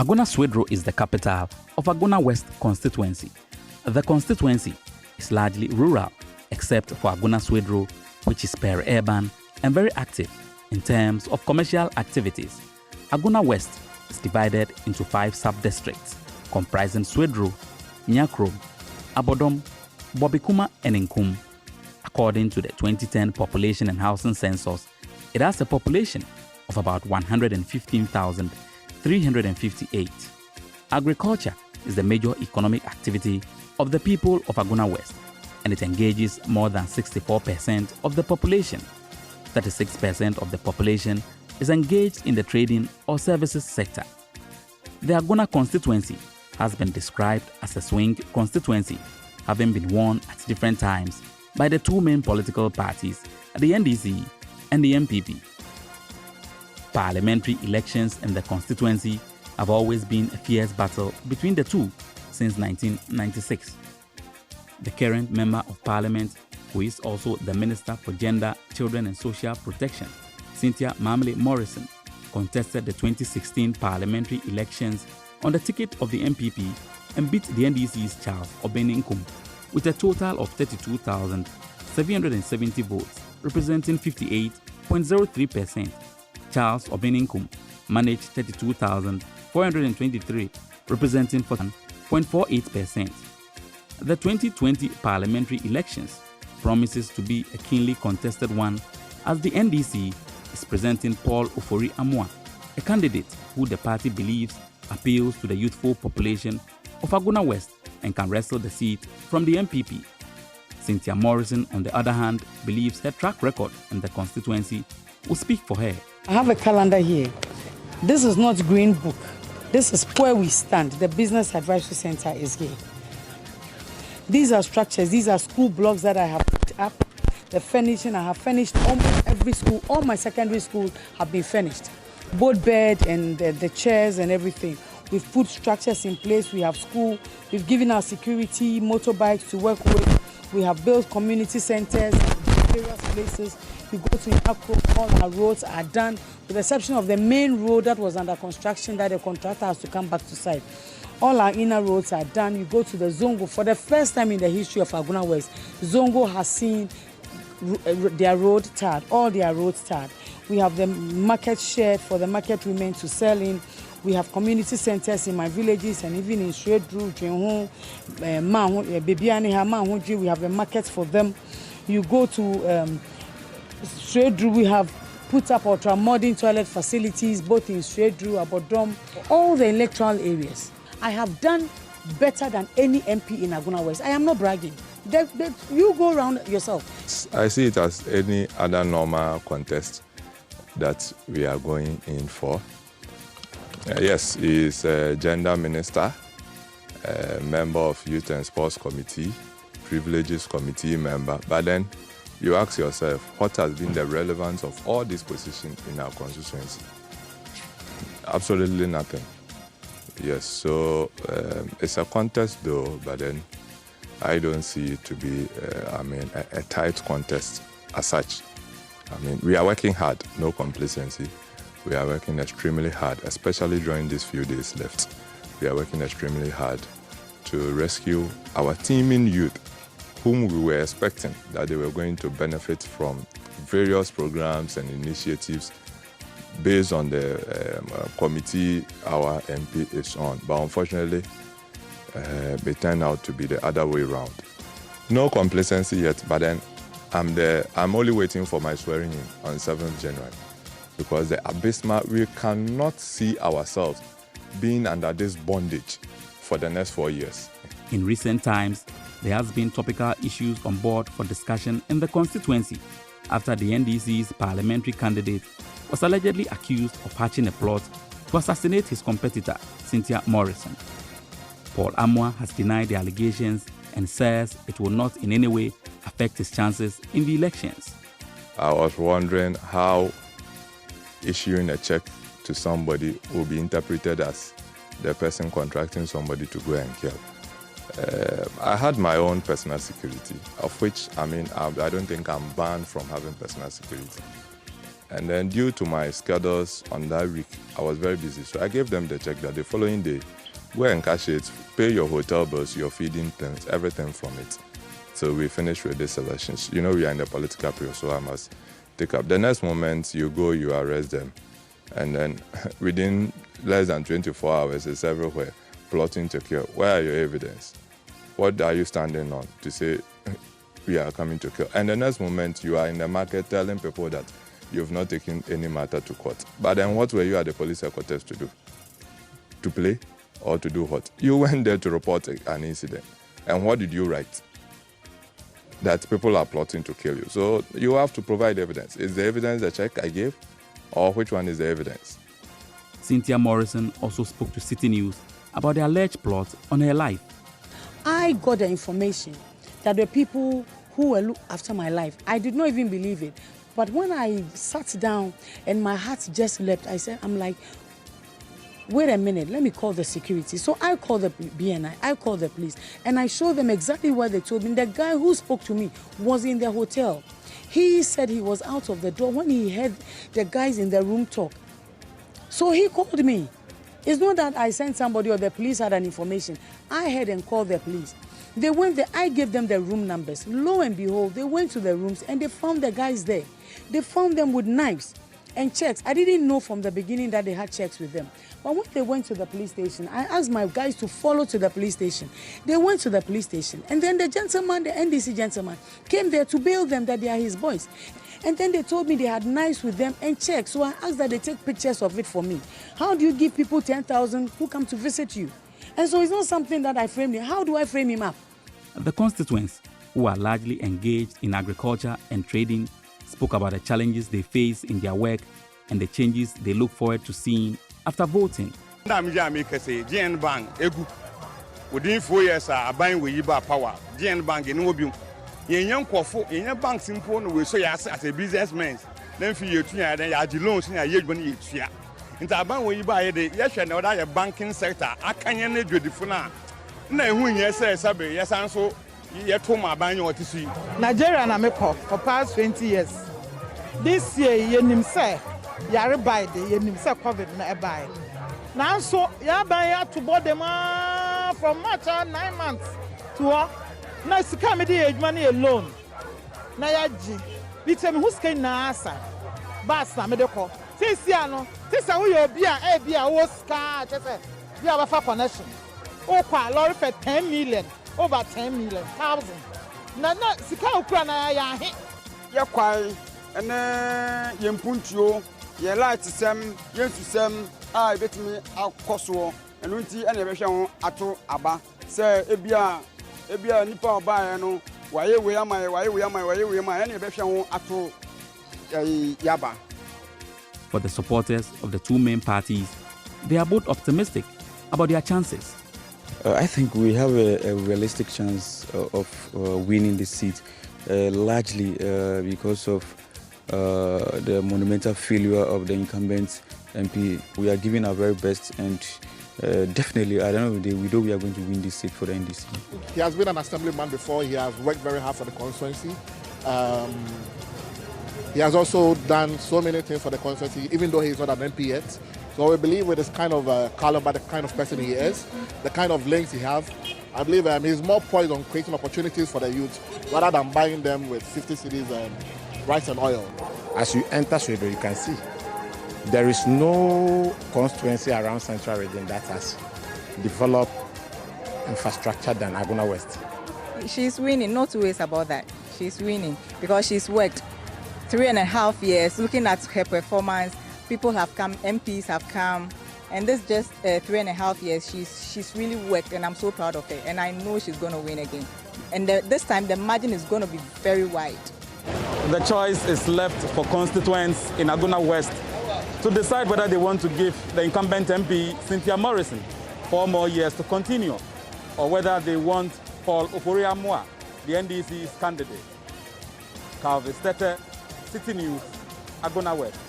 Agona Swedro is the capital of Agona West constituency. The constituency is largely rural, except for Agona Swedro, which is peri-urban and very active in terms of commercial activities. Agona West is divided into 5 sub-districts, comprising Swedro, Nyakro, Abodom, Bobikuma, and Nkum. According to the 2010 Population and Housing Census, it has a population of about 115,358. Agriculture is the major economic activity of the people of Agona West, and it engages more than 64% of the population. 36% of the population is engaged in the trading or services sector. The Agona constituency has been described as a swing constituency, having been won at different times by the 2 main political parties, the NDC and the MPP. Parliamentary elections in the constituency have always been a fierce battle between the two since 1996. The current Member of Parliament, who is also the Minister for Gender, Children and Social Protection, Cynthia Morrison, contested the 2016 parliamentary elections on the ticket of the MPP and beat the NDC's Charles Obenenkum with a total of 32,770 votes, representing 58.03%. Charles Obenenkum managed 32,423, representing 4.48%. The 2020 parliamentary elections promises to be a keenly contested one, as the NDC is presenting Paul Ofori Amoah, a candidate who the party believes appeals to the youthful population of Agona West and can wrestle the seat from the MPP. Cynthia Morrison, on the other hand, believes her track record in the constituency will speak for her. I have a calendar here. This is not Green Book. This is where we stand. The Business Advisory Center is here. These are structures. These are school blocks that I have put up. The furnishing, I have finished almost every school. All my secondary schools have been finished. Both bed and the chairs and everything. We've put structures in place. We have school. We've given our security motorbikes to work with. We have built community centers, various places. We go to Nyakro, all our roads are done, with the exception of the main road that was under construction that the contractor has to come back to site. All our inner roads are done. You go to the Zongo. For the first time in the history of Agona West, Zongo has seen their road tarred, all their roads tarred. We have the market shed for the market women to sell in. We have community centers in my villages and even in Swedru, Jenhu, Bebianiha, Mahunji. We have a market for them. You go to Swedru, we have put up ultra-modern toilet facilities, both in Swedru, Abodom, all the electoral areas. I have done better than any MP in Agona West. I am not bragging. You go around yourself. I see it as any other normal contest that we are going in for. Yes, he is a gender minister, a member of Youth and Sports Committee, Privileges Committee member. But then you ask yourself, what has been the relevance of all these positions in our constituency? Absolutely nothing. Yes, so it's a contest though, but then I don't see it to be, a tight contest as such. We are working hard, no complacency. We are working extremely hard, especially during these few days left. We are working extremely hard to rescue our teeming youth, whom we were expecting that they were going to benefit from various programs and initiatives based on the committee our MP is on. But unfortunately, it turned out to be the other way around. No complacency yet, but then I'm only waiting for my swearing in on 7th January. Because the abysmal, we cannot see ourselves being under this bondage for the next 4 years. In recent times, there has been topical issues on board for discussion in the constituency after the NDC's parliamentary candidate was allegedly accused of hatching a plot to assassinate his competitor, Cynthia Morrison. Paul Amoah has denied the allegations and says it will not in any way affect his chances in the elections. I was wondering how issuing a check to somebody will be interpreted as the person contracting somebody to go and kill. I had my own personal security, of which, I don't think I'm banned from having personal security. And then due to my schedules on that week, I was very busy. So I gave them the check that the following day, go and cash it, pay your hotel bills, your feeding things, everything from it. So we finished with these elections. You know, we are in the political period, so I must take up. The next moment, you go, you arrest them. And then within less than 24 hours, it's everywhere, plotting to kill. Where are your evidence? What are you standing on to say we are coming to kill? And the next moment, you are in the market telling people that you've not taken any matter to court. But then what were you at the police headquarters to do? To play or to do what? You went there to report an incident. And what did you write? That people are plotting to kill you. So you have to provide evidence. Is the evidence the check I gave? Or which one is the evidence? Cynthia Morrison also spoke to Citi News about the alleged plot on her life. I got the information that the people who were looking after my life, I did not even believe it. But when I sat down and my heart just leapt, I'm like, wait a minute, let me call the security. So I called the BNI, I called the police, and I showed them exactly what they told me. The guy who spoke to me was in the hotel. He said he was out of the door when he heard the guys in the room talk. So he called me. It's not that I sent somebody or the police had an information. I had and called the police. They went there, I gave them the room numbers. Lo and behold, they went to the rooms and they found the guys there. They found them with knives and checks. I didn't know from the beginning that they had checks with them. But when they went to the police station, I asked my guys to follow to the police station. They went to the police station. And then the gentleman, the NDC gentleman, came there to bail them that they are his boys. And then they told me they had knives with them and checks. So I asked that they take pictures of it for me. How do you give people 10,000 who come to visit you? And so it's not something that I framed him. How do I frame him up? The constituents, who are largely engaged in agriculture and trading, spoke about the challenges they face in their work and the changes they look forward to seeing after voting. GN Bank, within 4 years, I buy with you power. GN Bank in Obium. Young Kofo, in your bank simple, we say as a businessman. Then for you, then I loans in a year when you see. In Taban, when you buy the yes, and other banking sector, I can't do the phone. No, when you say, Sabi, yes, and so you told my buying what to see. Nigeria and America for past 20 years. This year, you say, you buy the you say COVID na buy. Now, so you buy to board them from March 9 months to now it's coming the money alone. Now, you be tell me who's going to answer. Basta medical. This year, no, this is how you be a Oscar. You have a far connection. Oh, Lord, for 10 million, over 10 million, thousand. Now, Sika Ukraina, ya kwai, and you put you, you like to some, yes, to some, I bet me our coso, and we see any version at all. Abba, say, Ebia, Nipa, Bayano, why we am I, any version at all. Yaba. For the supporters of the two main parties, they are both optimistic about their chances. I think we have a realistic chance of winning this seat, largely because of the monumental failure of the incumbent MP. We are giving our very best, and definitely, I don't know, we know we are going to win this seat for the NDC. He has been an assemblyman before. He has worked very hard for the constituency. He has also done so many things for the constituency, even though he's not an MP yet. So we believe with this kind of caliber, the kind of person he is, the kind of links he has, I believe he's more poised on creating opportunities for the youth rather than buying them with 50 cedis and rice and oil. As you enter Sweden, you can see there is no constituency around Central Region that has developed infrastructure than Agona West. She's winning, no two ways about that. She's winning because she's worked 3.5 years looking at her performance. People have come, MPs have come, and this just 3.5 years, she's really worked, and I'm so proud of her, and I know she's going to win again. And this time, the margin is going to be very wide. The choice is left for constituents in Agona West to decide whether they want to give the incumbent MP, Cynthia Morrison, 4 more years to continue, or whether they want Ofori Amoah, the NDC's candidate. Calvis Tete, Citi News, Agona West.